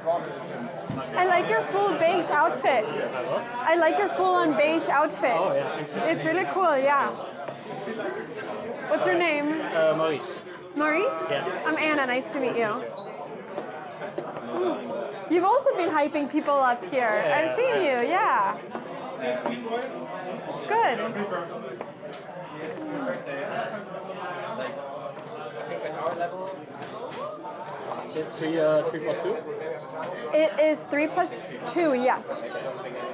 I like your full beige outfit. I like your full-on beige outfit. Oh, yeah. It's really cool, yeah. What's your name? Maurice. Maurice? Yeah. I'm Anna, nice to meet you. You've also been hyping people up here. Yeah, I've seen you, yeah. It's good. Is it 3 plus 2? It is 3 plus 2, yes.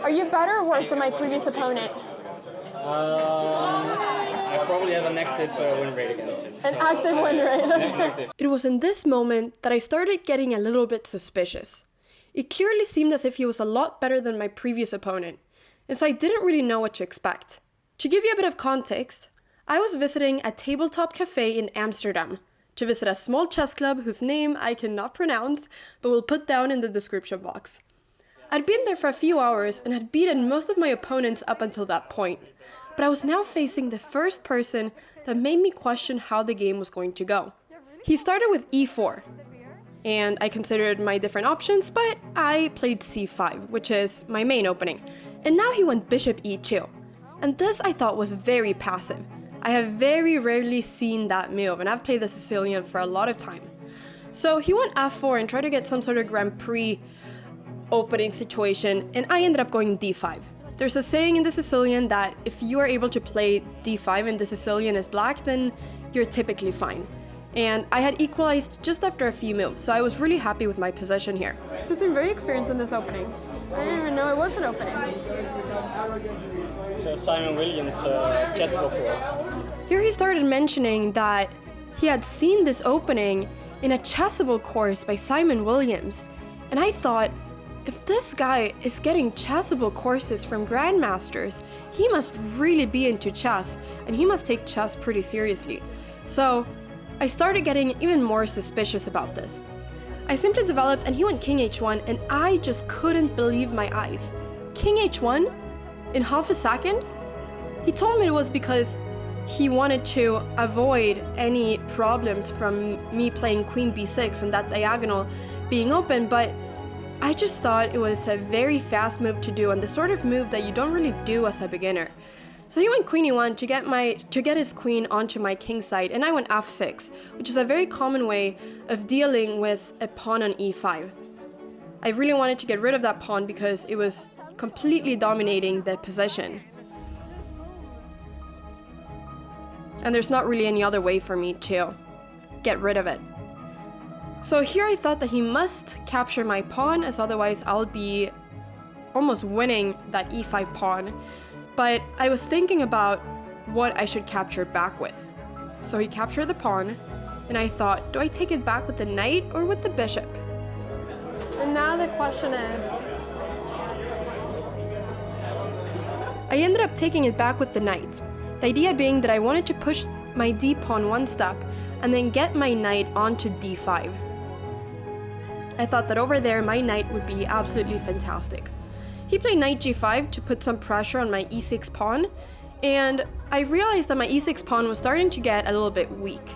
Are you better or worse than my previous opponent? I probably have a negative win rate against him. An active win rate. Negative. It was in this moment that I started getting a little bit suspicious. It clearly seemed as if he was a lot better than my previous opponent, and so I didn't really know what to expect. To give you a bit of context, I was visiting a tabletop cafe in Amsterdam to visit a small chess club whose name I cannot pronounce, but will put down in the description box. I'd been there for a few hours and had beaten most of my opponents up until that point, but I was now facing the first person that made me question how the game was going to go. He started with e4, and I considered my different options, but I played c5, which is my main opening, and now he went bishop e2, and this I thought was very passive. I have very rarely seen that move, and I've played the Sicilian for a lot of time. So he went f4 and tried to get some sort of Grand Prix opening situation, and I ended up going d5. There's a saying in the Sicilian that if you are able to play d5 and the Sicilian is black, then you're typically fine. And I had equalized just after a few moves, so I was really happy with my position here. You seem very experienced in this opening. I didn't even know it was an opening. It's Simon Williams' chessable course. Here he started mentioning that he had seen this opening in a chessable course by Simon Williams, and I thought, if this guy is getting chessable courses from grandmasters, he must really be into chess, and he must take chess pretty seriously. So I started getting even more suspicious about this. I simply developed, and he went king h1, and I just couldn't believe my eyes. King h1? In half a second? He told me it was because he wanted to avoid any problems from me playing queen b6 and that diagonal being open, but I just thought it was a very fast move to do and the sort of move that you don't really do as a beginner. So he went queen e1 to get his queen onto my king side, and I went f6, which is a very common way of dealing with a pawn on e5. I really wanted to get rid of that pawn because it was completely dominating the position. And there's not really any other way for me to get rid of it. So here I thought that he must capture my pawn, as otherwise I'll be almost winning that e5 pawn. But I was thinking about what I should capture back with. So he captured the pawn, and I thought, do I take it back with the knight or with the bishop? And now the question is... I ended up taking it back with the knight. The idea being that I wanted to push my d-pawn one step and then get my knight onto d5. I thought that over there my knight would be absolutely fantastic. He played knight g5 to put some pressure on my e6 pawn, and I realized that my e6 pawn was starting to get a little bit weak.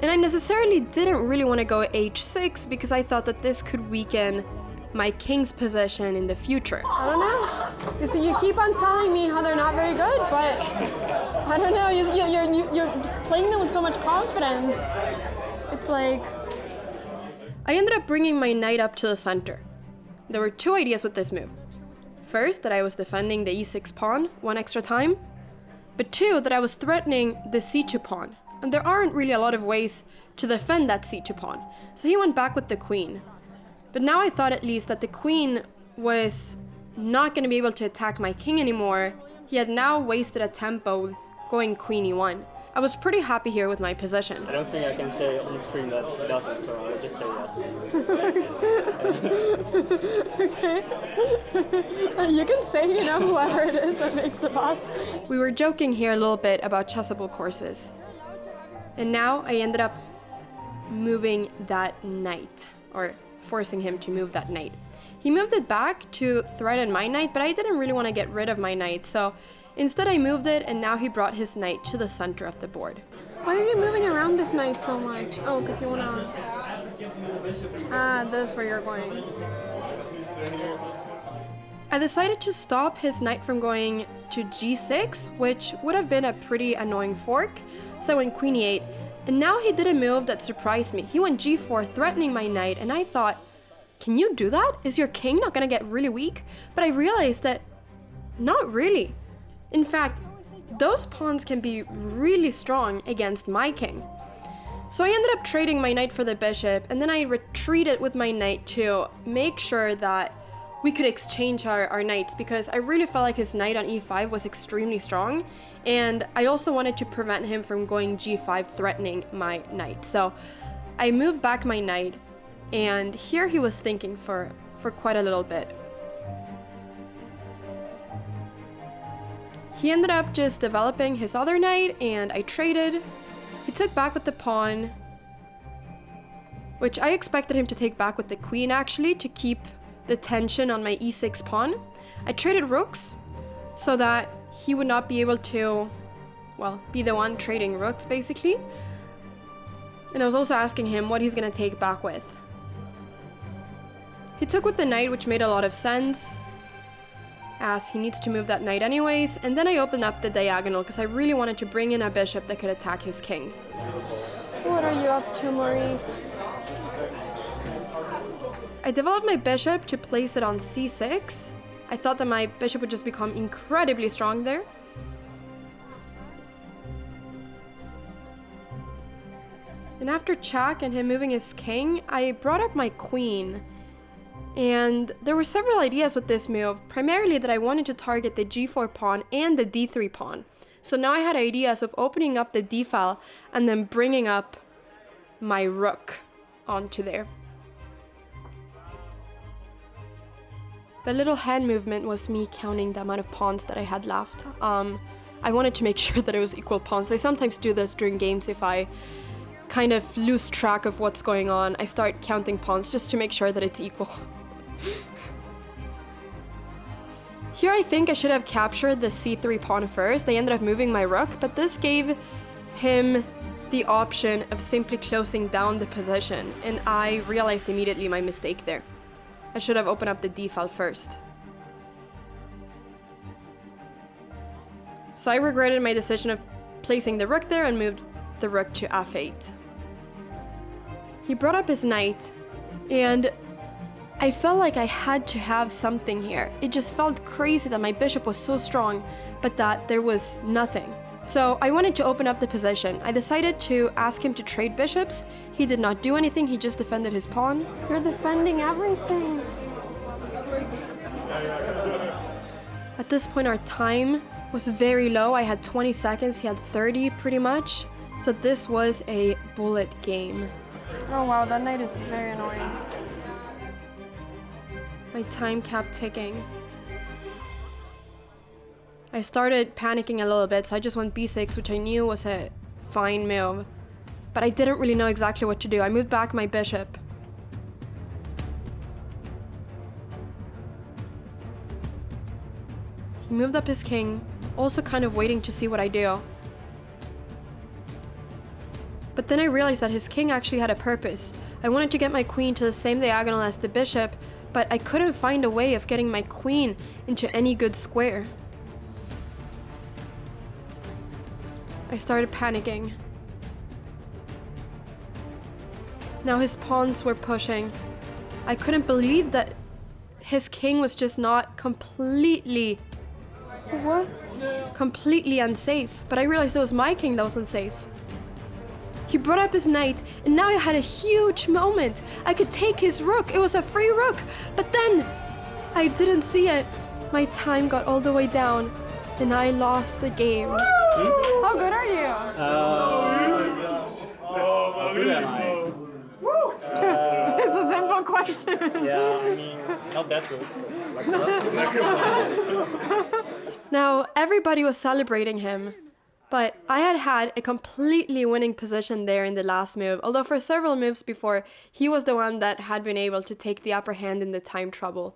And I necessarily didn't really want to go h6 because I thought that this could weaken my king's position in the future. I don't know. You see, you keep on telling me how they're not very good, but I don't know. You're playing them with so much confidence. It's like... I ended up bringing my knight up to the center. There were two ideas with this move. First, that I was defending the e6 pawn one extra time, but two, that I was threatening the c2 pawn. And there aren't really a lot of ways to defend that c2 pawn. So he went back with the queen. But now I thought at least that the queen was not going to be able to attack my king anymore. He had now wasted a tempo with going queen e1. I was pretty happy here with my position. I don't think I can say on the stream that it doesn't, so I'll just say yes. Okay. You can say, whoever it is that makes the boss. We were joking here a little bit about chessable courses. And now I ended up moving that knight, or forcing him to move that knight. He moved it back to threaten my knight, but I didn't really want to get rid of my knight, so instead I moved it, and now he brought his knight to the center of the board. Why are you moving around this knight so much? Oh, because you wanna... this is where you're going. I decided to stop his knight from going to g6, which would have been a pretty annoying fork, so I went queen e8, and now he did a move that surprised me. He went g4, threatening my knight, and I thought, can you do that? Is your king not gonna get really weak? But I realized that not really. In fact, those pawns can be really strong against my king. So I ended up trading my knight for the bishop, and then I retreated with my knight to make sure that we could exchange our knights, because I really felt like his knight on e5 was extremely strong, and I also wanted to prevent him from going g5, threatening my knight. So I moved back my knight, and here he was thinking for quite a little bit. He ended up just developing his other knight, and I traded. He took back with the pawn, which I expected him to take back with the queen actually, to keep the tension on my e6 pawn. I traded rooks so that he would not be able to, well, be the one trading rooks basically. And I was also asking him what he's gonna take back with. He took with the knight, which made a lot of sense, as he needs to move that knight anyways, and then I opened up the diagonal because I really wanted to bring in a bishop that could attack his king. What are you up to, Maurice? I developed my bishop to place it on c6. I thought that my bishop would just become incredibly strong there. And after check and him moving his king, I brought up my queen. And there were several ideas with this move, primarily that I wanted to target the g4 pawn and the d3 pawn. So now I had ideas of opening up the d file and then bringing up my rook onto there. The little hand movement was me counting the amount of pawns that I had left. I wanted to make sure that it was equal pawns. I sometimes do this during games if I kind of lose track of what's going on. I start counting pawns just to make sure that it's equal. Here I think I should have captured the c3 pawn first. I ended up moving my rook, but this gave him the option of simply closing down the position, and I realized immediately my mistake there. I should have opened up the d file first. So I regretted my decision of placing the rook there and moved the rook to f8. He brought up his knight, and I felt like I had to have something here. It just felt crazy that my bishop was so strong, but that there was nothing. So I wanted to open up the position. I decided to ask him to trade bishops. He did not do anything, he just defended his pawn. You're defending everything. At this point our time was very low. I had 20 seconds, he had 30 pretty much. So this was a bullet game. Oh wow, that knight is very annoying. My time kept ticking. I started panicking a little bit, so I just went b6, which I knew was a fine move. But I didn't really know exactly what to do. I moved back my bishop. He moved up his king, also kind of waiting to see what I do. But then I realized that his king actually had a purpose. I wanted to get my queen to the same diagonal as the bishop, but I couldn't find a way of getting my queen into any good square. I started panicking. Now his pawns were pushing. I couldn't believe that his king was just not completely unsafe. But I realized it was my king that was unsafe. He brought up his knight, and now I had a huge moment. I could take his rook. It was a free rook. But then I didn't see it. My time got all the way down, and I lost the game. How good are you? How good am I? It's a simple question. Yeah, I mean, not that good. Now, everybody was celebrating him, but I had had a completely winning position there in the last move, although for several moves before, he was the one that had been able to take the upper hand in the time trouble.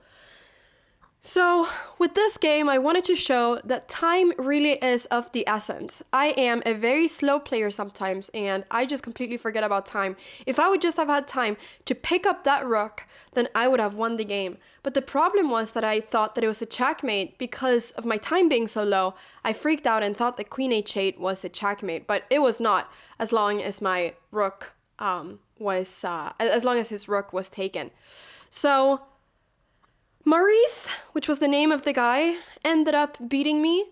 So with this game, I wanted to show that time really is of the essence. I am a very slow player sometimes, and I just completely forget about time. If I would just have had time to pick up that rook, then I would have won the game. But the problem was that I thought that it was a checkmate because of my time being so low. I freaked out and thought that queen h8 was a checkmate, but it was not, as long as my rook as long as his rook was taken. So Maurice, which was the name of the guy, ended up beating me,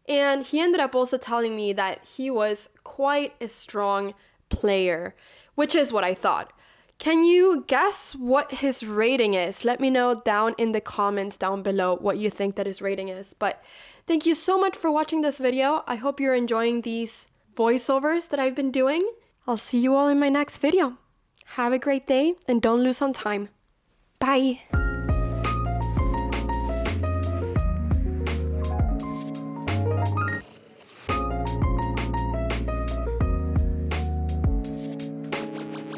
and he ended up also telling me that he was quite a strong player, which is what I thought. Can you guess what his rating is? Let me know down in the comments down below what you think that his rating is. But thank you so much for watching this video. I hope you're enjoying these voiceovers that I've been doing. I'll see you all in my next video. Have a great day and don't lose on time. Bye!